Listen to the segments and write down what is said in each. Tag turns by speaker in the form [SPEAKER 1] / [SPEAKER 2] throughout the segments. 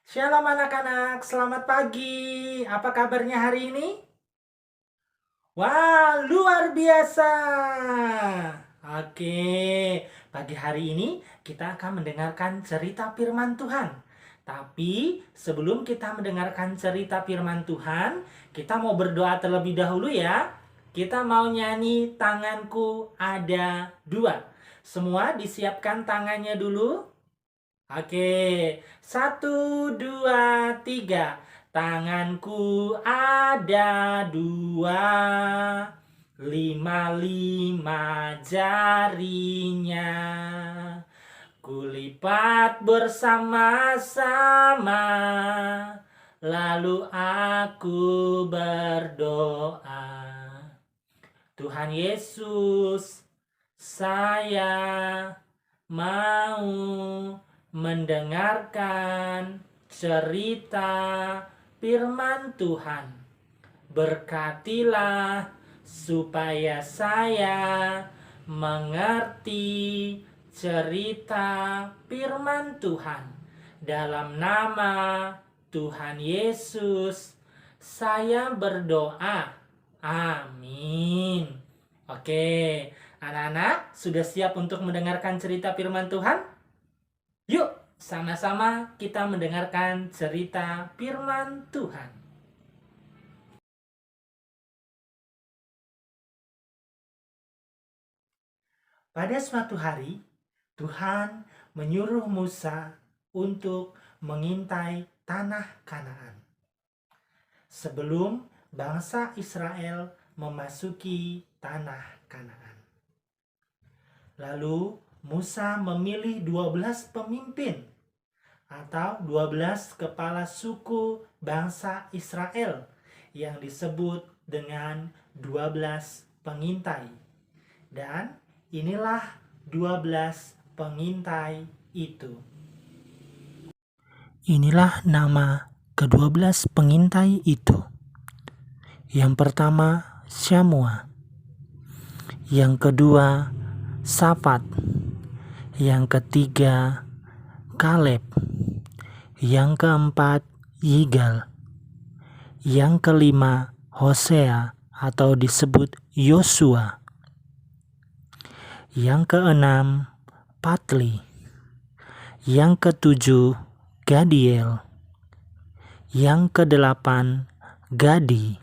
[SPEAKER 1] Shalom anak-anak, selamat pagi. Apa kabarnya hari ini? Wah, luar biasa. Oke, pagi hari ini kita akan mendengarkan cerita firman Tuhan. Tapi sebelum kita mendengarkan cerita firman Tuhan, kita mau berdoa terlebih dahulu ya. Kita mau nyanyi tanganku ada dua. Semua disiapkan tangannya dulu. Oke, satu, dua, tiga. Tanganku ada dua, lima jarinya. Kulipat bersama-sama, lalu aku berdoa. Tuhan Yesus, saya mau mendengarkan cerita firman Tuhan. Berkatilah supaya saya mengerti cerita firman Tuhan. Dalam nama Tuhan Yesus, saya berdoa. Amin. Oke, anak-anak sudah siap untuk mendengarkan cerita firman Tuhan? Yuk, sama-sama kita mendengarkan cerita firman Tuhan. Pada suatu hari, Tuhan menyuruh Musa untuk mengintai tanah Kanaan. Sebelum bangsa Israel memasuki tanah Kanaan. Lalu Musa memilih 12 pemimpin atau 12 kepala suku bangsa Israel yang disebut dengan 12 pengintai. Dan inilah 12 pengintai itu. Inilah nama ke-12 pengintai itu. Yang pertama, Syamua. Yang kedua, Safat. Yang ketiga, Kaleb. Yang keempat, Yigal. Yang kelima, Hosea atau disebut Yosua. Yang keenam, Patli. Yang ketujuh, Gadiel. Yang kedelapan, Gadi.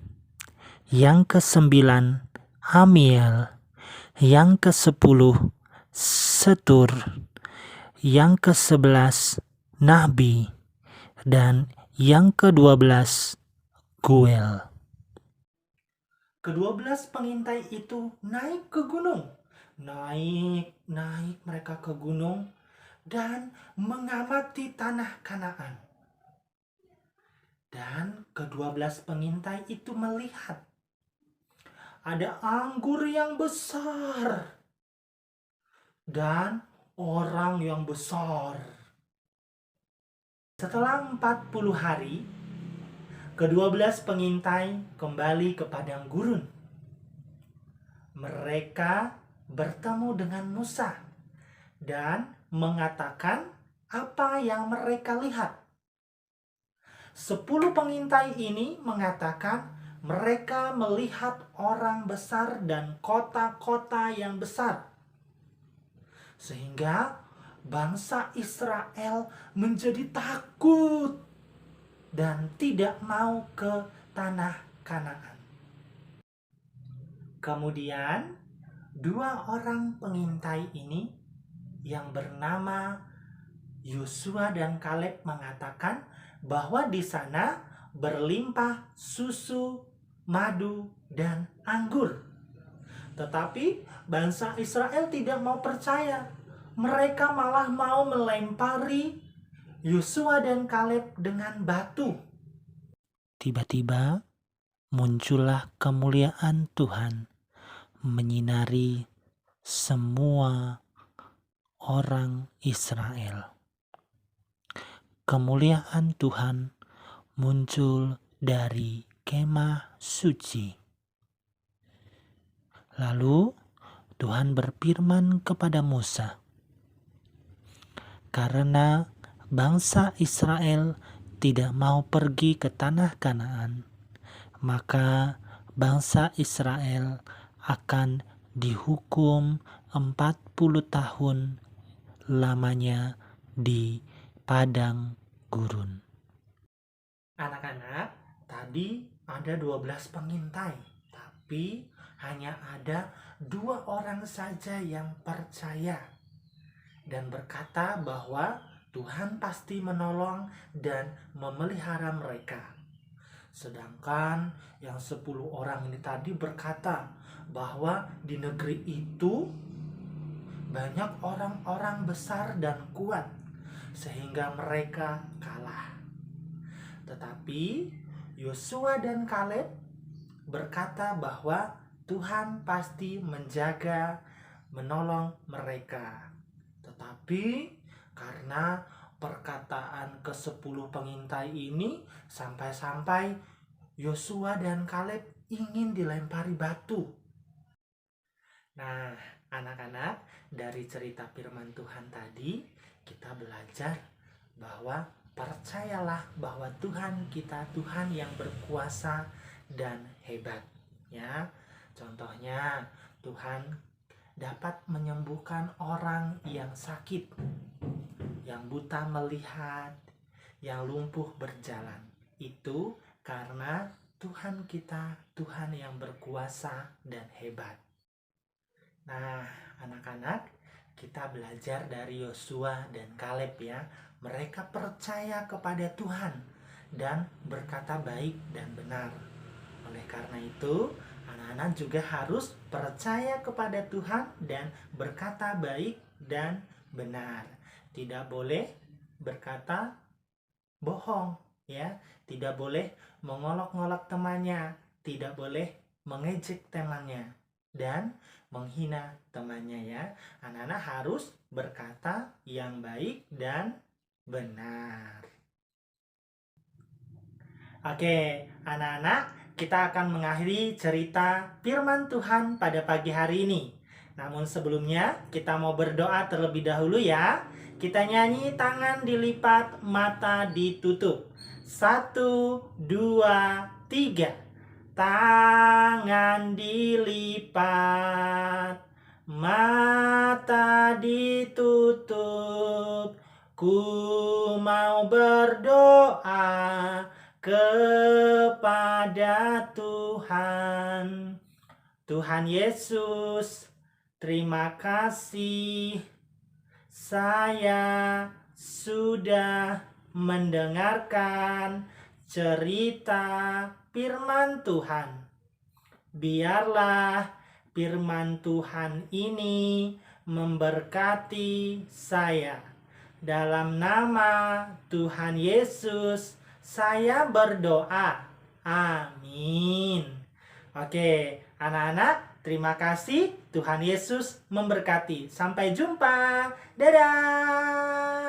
[SPEAKER 1] Yang kesembilan, Amiel. Yang ke-10, Setur. Yang ke-11, Nahbi. Dan yang ke-12, Guel. Ke-12 pengintai itu naik ke gunung. Naik mereka ke gunung dan mengamati tanah Kanaan. Dan ke-12 pengintai itu melihat ada anggur yang besar dan orang yang besar. Setelah 40 hari, ke-12 pengintai kembali ke padang gurun. Mereka bertemu dengan Musa dan mengatakan apa yang mereka lihat. 10 pengintai ini mengatakan mereka melihat orang besar dan kota-kota yang besar. Sehingga bangsa Israel menjadi takut dan tidak mau ke tanah Kanaan. Kemudian 2 orang pengintai ini yang bernama Yosua dan Kaleb mengatakan bahwa di sana berlimpah susu, madu, dan anggur. Tetapi bangsa Israel tidak mau percaya. Mereka malah mau melempari Yosua dan Kaleb dengan batu. Tiba-tiba muncullah kemuliaan Tuhan menyinari semua orang Israel. Kemuliaan Tuhan muncul dari kemah suci. Lalu Tuhan berfirman kepada Musa, "Karena bangsa Israel tidak mau pergi ke tanah Kanaan, maka bangsa Israel akan dihukum 40 tahun lamanya di padang gurun. Anak-anak, tadi ada 12 pengintai, tapi hanya ada 2 orang saja yang percaya dan berkata bahwa Tuhan pasti menolong dan memelihara mereka. Sedangkan yang 10 orang ini tadi berkata bahwa di negeri itu banyak orang-orang besar dan kuat sehingga mereka kalah. Tetapi Yosua dan Kaleb berkata bahwa Tuhan pasti menjaga, menolong mereka. Tetapi karena perkataan ke-10 pengintai ini sampai-sampai Yosua dan Kaleb ingin dilempari batu. Nah, anak-anak, dari cerita firman Tuhan tadi kita belajar bahwa percayalah bahwa Tuhan kita Tuhan yang berkuasa dan hebat, ya. Contohnya, Tuhan dapat menyembuhkan orang yang sakit, yang buta melihat, yang lumpuh berjalan. Itu karena Tuhan kita Tuhan yang berkuasa dan hebat. Nah, anak-anak, kita belajar dari Yosua dan Kaleb, ya. Mereka percaya kepada Tuhan dan berkata baik dan benar. Oleh karena itu, anak-anak juga harus percaya kepada Tuhan dan berkata baik dan benar. Tidak boleh berkata bohong, ya. Tidak boleh mengolok-ngolok temannya, tidak boleh mengejek temannya dan menghina temannya, ya. Anak-anak harus berkata yang baik dan benar. Oke, anak-anak, kita akan mengakhiri cerita firman Tuhan pada pagi hari ini. Namun sebelumnya, kita mau berdoa terlebih dahulu, ya. Kita nyanyi tangan dilipat, mata ditutup. 1, 2, 3. Tangan dilipat, mata ditutup. Ku mau berdoa kepada Tuhan. Tuhan Yesus, terima kasih saya sudah mendengarkan cerita firman Tuhan. Biarlah firman Tuhan ini memberkati saya. Dalam nama Tuhan Yesus, saya berdoa. Amin. Oke, anak-anak, terima kasih. Tuhan Yesus memberkati. Sampai jumpa. Dadah.